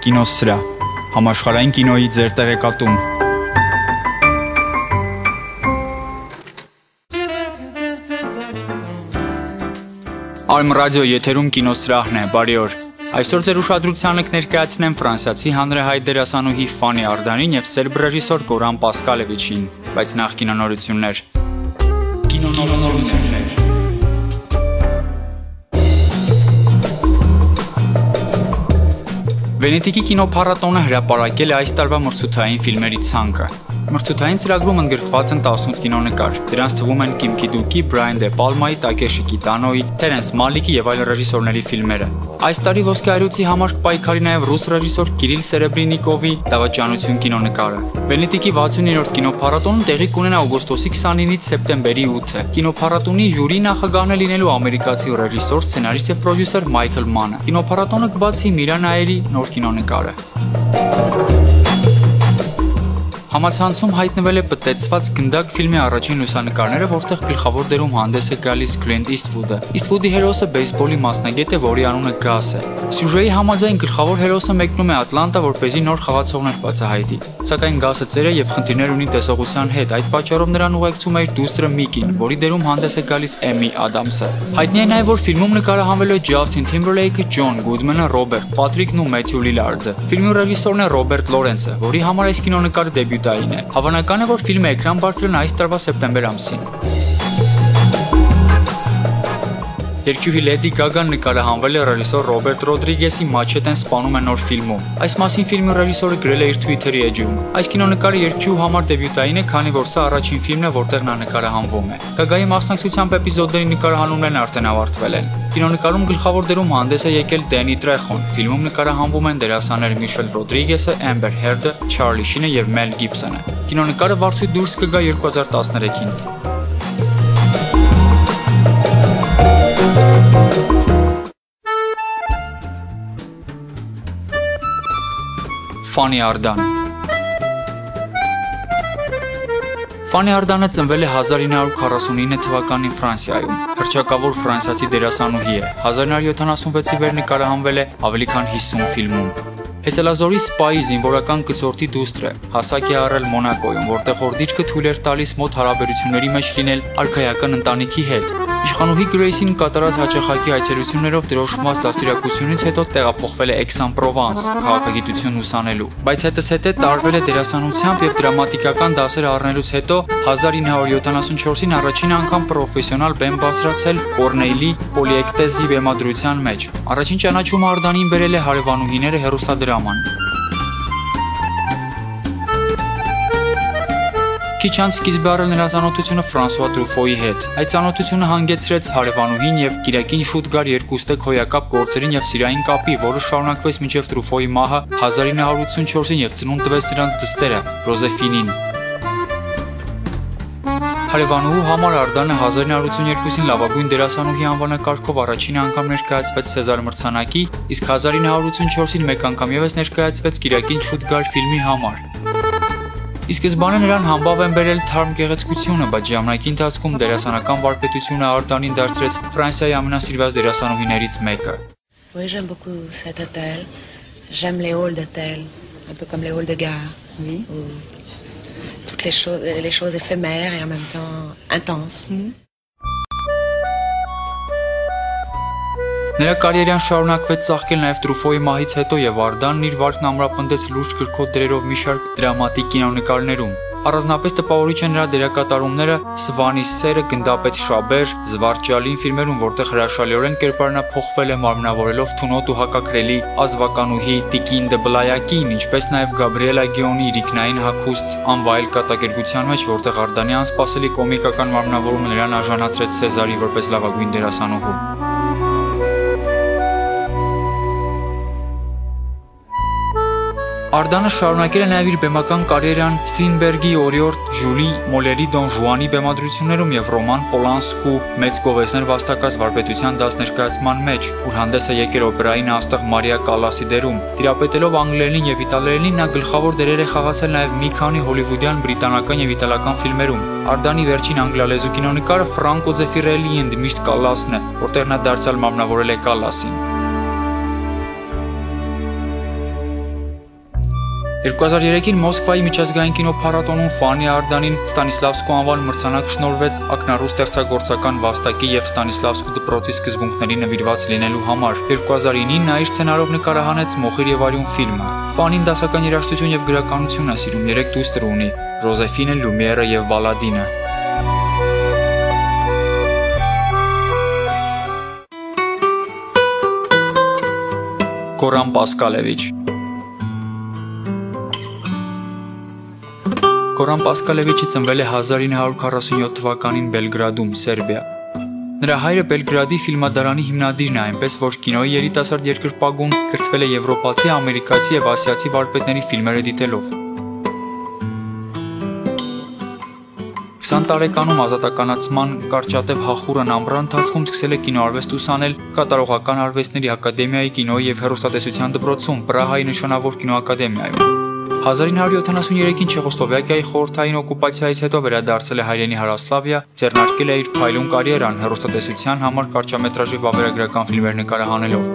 Կինոսրահ, համաշխարհային կինոյի ձեր տեղեկատուն։ Արմ ռադիո եթերում կինոսրահն է, բարի օր։ Այսօր ձեր ուշադրությանը կներկայացնեմ ֆրանսիացի հանրահայտ դերասանուհի Ֆանի Արդանին և սերբ ռեժիսոր Գորան Պասկալևիչին, բայց նախ կինոնորություններ։ Վենետիկի կինոփառատոնը հրապարակել է այս տարվա մրցութային ֆիլմերի ցանկը։ Մրցութային ծրագրում ընդգրկված են 18 կինոնկար։ Դրանց թվում են Կիմ Կի-դուկի, Բրայան Դե Պալմայի, Տակեշի Կիտանոյի, Թերենս Մալիկի և այլ ռեժիսորների ֆիլմերը։ Այս տարի ոսկե այրույցի համար կպայքարի նաև ռուս ռեժիսոր Կիրիլ Սերեբրինիկովի «Դավաճանություն» կինոնկարը։ Վենետիկի 69-րդ կինոփառատոնը տեղի կունենա օգոստոսի 29-ից սեպտեմբերի 8-ը։ Կինոփառատոնի ժյուրի նախագահն է լինելու ամերիկացի ռեժիսոր, սցենարիստ և պրոդյուսեր Մայքլ Մանը։ Կինոփառատոնը կբացի Միրա Նայերի նոր կինոնկարը։ Համացանցում հայտնվել է «Պտտեցված գնդակ» ֆիլմի առաջին լուսանկարները, որտեղ գլխավոր դերում հանդես է գալիս Քլինտ Իսթվուդը։ Իսթվուդի հերոսը բեյսբոլի մասնագետ է, որի անունը Գաս է։ Սյուժեի համաձայն գլխավոր հերոսը մեկնում է Ատլանտա, որպեսզի նոր խաղացողներ բացահայտի։ Սակայն Գասը ծեր է և խնդիրներ ունի տեսողության հետ, այդ պատճառով նրան ուղեկցում է իր դուստրը Միկին, որի դերում հանդես է գալիս Էմի Ադամսը։ Հայտնի է նաև, որ ֆիլմում նկարահանվելու է Ջասթին Թիմբերլեյքը, Ջոն Գուդմանը, Ռոբերտ Պատրիկն ու Մեթյու Լիլարդը։ Ֆիլմի ռեժիսորն է Ռոբերտ Լորենցը, որի համար այս կինոնկարը դեբյուտային է։ Հավանական է, որ ֆիլմը էկրան բարձրել է այս տարվա սեպտեմբեր ամսին։ Երգչուհի Լեդի Գագան նկարահանվել է ռեժիսոր Ռոբերտ Ռոդրիգեսի «Մաչետեն սպանում է» նոր ֆիլմում։ Այս մասին ֆիլմի ռեժիսորը գրել է իր Twitter-ի էջում։ Այս կինոնկարը երգչուհու համար դեբյուտային է, քանի որ սա առաջին ֆիլմն է, որտեղ նա նկարահանվում է։ Գագայի մասնակցությամբ էպիզոդների նկարահանումներն արդեն ավարտվել են։ Կինոնկարում գլխավոր դերում հանդես է եկել Դենի Տրեխոն։ Ֆիլմում նկարահանվում են դերասաններ Միշել Ռոդրիգեսը, Էմբեր Հերդը, Չարլի Շինը և Մել Գիբսոնը։ Կինոնկարը վարձույթ դուրս կգա 2013-ին։ Ֆանի Արդան Ֆանի Արդանը ծնվել է 1949 թվականին Ֆրանսիայում։ Հռչակավոր ֆրանսիացի դերասանուհի է։ 1976-ի վեր նկարահանվել է ավելի քան 50 ֆիլմում։ Հեսելազորի սպայի զինվորական գծորդի դուստր է, հասակ է առել Մոնակոյում, որտեղ որ դիրքը թույլ էր տալիս մոտ հարաբերությունների մեջ լինել արքայական ընտանիքի հետ։ Իշխանուհի Գրեյսին կատարած հաճախակի այցելություններով դրոշմված դաստիարակությունից հետո տեղափոխվել է Էքսան-Պրովանս քաղաքագիտություն ուսանելու, բայց հետզհետե տարվել է դերասանությամբ և դրամատիկական դասեր առնելուց հետո 1974-ին առաջին անգամ պրոֆեսիոնալ բեմ բարձրացել Կորնեյլի Պոլիէկտեզի բեմադրության մեջ։ Առաջին ճանաչումը Արդանին բերել է Հարևանուհիները հեռուստադրաման։ Քիչ անց սկիզբ է առել նրա ծանոթությունը Ֆրանսուଆ Տրուֆոյի հետ։ Այդ ծանոթությունը հանգեցրեց հարևանուհին և կիրակին շուտ գար երկուստեք հոյակապ գործերին և սիրային կապի, որը շարունակվեց մինչև Տրուֆոյի մահը 1984-ին և ծնունդ տվեց նրանց դստերը՝ Ռոզեֆինին։ Հարևանուհու համար Արդանը 1982-ին լավագույն դերասանուհի անվանակարգով առաջին անգամ ներկայացվեց Սեզար մրցանակի, իսկ 1984-ին մեկ անգամ ևս ներկայացվեց կիրակին շուտ գար ֆիլմի համար։ Ի սկզբանե նրան համբավ են բերել թարմ գեղեցկությունը, բայց ժամանակի ընթացքում դերասանական վարպետությունը Արդանին դարձրեց Ֆրանսիայի ամենասիրված դերասանուհիներից մեկը։ Oui, j'aime beaucoup cet hôtel. J'aime les halls d'hôtel, un peu comme les halls de gare. Oui. Toutes les choses éphémères et en même temps intenses. Նրա կարիերան շարունակվեց ծաղկել նաև Տրուֆոյի մահից հետո և Արդանն իր վարկն ամրապնդեց լուրջ կրքոտ դերերով մի շարք դրամատիկ կինոնկարներում։ Առանձնապես տպավորիչ են նրա դերակատարումները Սվանի սերը, Գնդապետ Շաբեր, Զվարճալին ֆիլմերում, որտեղ հրաշալիորեն կերպարանափոխվել է մարմնավորելով թունոտ ու հակակրելի ազդվականուհի Տիկին դե Բլայակին, ինչպես նաև Գաբրիելա Գեոնի իրիկնային հագուստ անվայել կատակերգության մեջ, որտեղ Արդանի անսպասելի կոմիկական մարմնավորումը նրան արժանացրեց Սեզարի որպես լավագույն դերասանուհու։ Արդանը շարունակել է նաև իր բեմական կարիերան Ստրինբերգի «Օրիորդ Ժուլի», Մոլերի «Դոն Ժուանի» բեմադրություններում և Ռոման Պոլանսկու «Մեծ գովեստներ» վաստակած վարպետության դաս ներկայացման մեջ, ուր հանդես է եկել օպերային աստղ Մարիա Կալասի դերում։ Տիրապետելով անգլերենին և իտալերենին նա գլխավոր դերեր է խաղացել նաև մի քանի հոլիվուդյան, բրիտանական և իտալական ֆիլմերում։ Արդանի վերջին անգլալեզու կինոնկարը Ֆրանկո Զեֆիրելիի «Ընդմիշտ Կալասն» է, որտեղ նա դարձյալ մարմնավորել է Կալասին։ 2003-ին Մոսկվայի միջազգային կինոփառատոնում Ֆանի Արդանին Ստանիսլավսկու անվան մրցանակ շնորհվեց ակնառու ստեղծագործական վաստակի եւ Ստանիսլավսկու դպրոցի սկզբունքների նվիրված լինելու համար։ 2009-ին նա իր սցենարով նկարահանեց Մոխիր եւ Արյուն ֆիլմը։ Ֆանին դասական երաժշտություն եւ գրականություն է սիրում, 3 դուստր ունի՝ Ժոզեֆինը, Լումիերը եւ Բալադինը։ Գորան Պասկալևիչ Գորան Պասկալևիչը ծնվել է 1947 թվականին Բելգրադում, Սերբիա։ Նրա հայրը Բելգրադի ֆիլմադարանի հիմնադիրն է, այնպես որ կինոյի երիտասարդ երկրպագուն կրթվել է եվրոպացի, ամերիկացի եւ ասիացի վարպետների ֆիլմերը դիտելով։ 20 տարեկանում ազատականացման կարճատև հախուռն ամռան ընթացքում սկսել է կինոարվեստ ուսանել կատարողական արվեստների ակադեմիայի կինոյի եւ հեռուստատեսության դպրոցում, Պրահայի նշանավոր կինոակադեմիայում։ 1973-ին Չեխոսլովակիայի խորհրդային օկուպացիայից հետո վերադարձել է հայրենի Հարասլավիա, ձեռնարկել է իր փայլուն կարիերան հեռուստատեսության համար կարճամետրաժի վավերագրական ֆիլմեր նկարահանելով։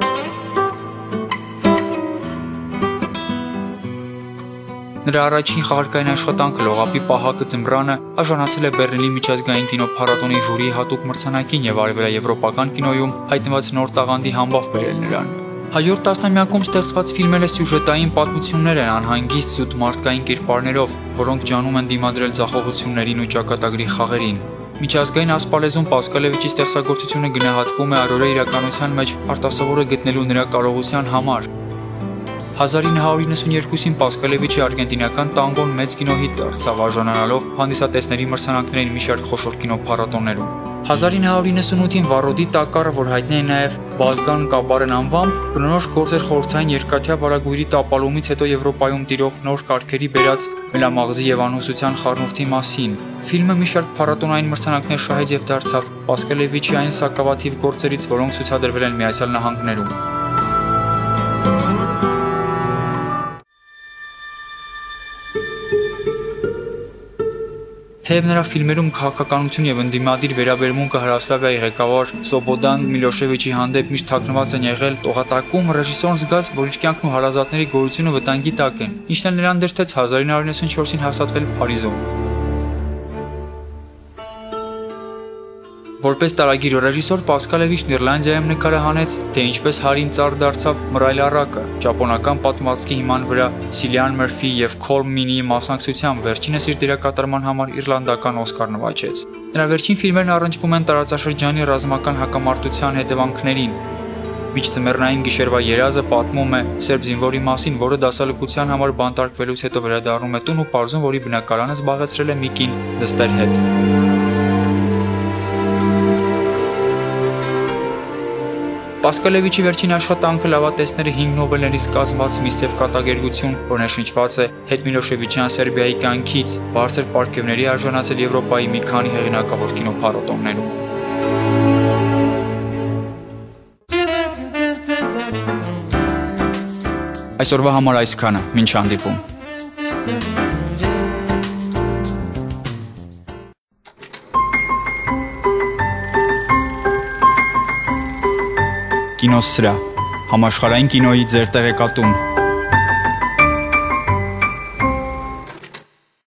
Նրա առաջին խաղարկային աշխատանքը Լողապի պահակը ձմռանը արժանացել է Բեռլինի միջազգային կինոփառատոնի ժյուրիի հատուկ մրցանակին եւ արևելաեվրոպական կինոյում հայտնված նոր տաղանդի համբավ բերել նրան։ Հայորդ տասնամյակում ստեղծված ֆիլմերը սյուժետային պատմություններ են անհանգիստ զուտ մարդկային կերպարներով, որոնք ջանում են դիմադրել ձախողություններին ու ճակատագրի խաղերին։ Միջազգային ասպարեզում Պասկալևիչի ստեղծագործությունը գնահատվում է առօրյա իրականության մեջ արտասովորը գտնելու նրա կարողության համար։ 1992-ին Պասկալևիչի արգենտինական տանգոն մեծ կինոհիթ դարձավ, արժանանալով հանդիսատեսների մրցանակներին մի շարք խոշոր կինոփառատոներում։ 1998-ին Վարոդի տակառը, որ հայտնի է նաև Բալկան կաբարեն անվամբ, բնորոշ գործեր խորհրդային երկաթյա վարագույրի տապալումից հետո Եվրոպայում տիրող նոր կարգերի բերած մելամաղձի եւ անհուսության խառնուրդի մասին։ Ֆիլմը մի շարք փառատոնային մրցանակներ շահեց եւ դարձավ Պասկալևիչի այն սակավաթիվ գործերից, որոնք ցուցադրվել են Միացյալ Նահանգներում։ Թեև նրա ֆիլմերում քաղաքականություն եւ ընդդիմադիր վերաբերմունքը Հրասլավիայի ղեկավար Սլոբոդան Միլոշևիչի հանդեպ միշտ թաքնված են եղել, տողատակում ռեժիսորն զգաց, որ իր կյանքն ու հարազատների գոյությունը վտանգի տակ են, ինչն էլ նրան դրդեց 1994-ին հաստատվել Փարիզում։ Որպես տարագիր ռեժիսոր Պասկալևիչն Իռլանդիայում նկարահանեց, թե ինչպես հարին ծառ դարձավ Մռայլ առակը, ճապոնական պատմվածքի հիման վրա Սիլիան Մըրֆի եւ Քոլ Մինիի մասնակցությամբ վերջինս իր դերակատարման համար իռլանդական Օսկար նվաճեց։ Նրա վերջին ֆիլմերն առնչվում են տարածաշրջանի ռազմական հակամարտության հետևանքներին։ Միջձմեռնային գիշերվա երազը պատմում է սերբ զինվորի մասին, որը դասալքության համար բանտարկվելուց հետո վերադառնում է տուն ու պարզում, որի բնակարանը զբաղեցրել է մի կին դստեր հետ։ Պասկալևիչի վերջին աշխատանքը լավատեսները 5 նովելներից կազմված մի սև կատակերգություն, որն շնչված է հետմիլոշևիչյան Սերբիայի կյանքից, բարձր պարգևների արժանացել Եվրոպայի մի քանի հեղինակավոր կինոփառատոներում։ Այսօրվա համար այսքանը, մինչ հանդիպում։ Կինոսրահ, համաշխարհային կինոյի ձեր տեղեկատուն։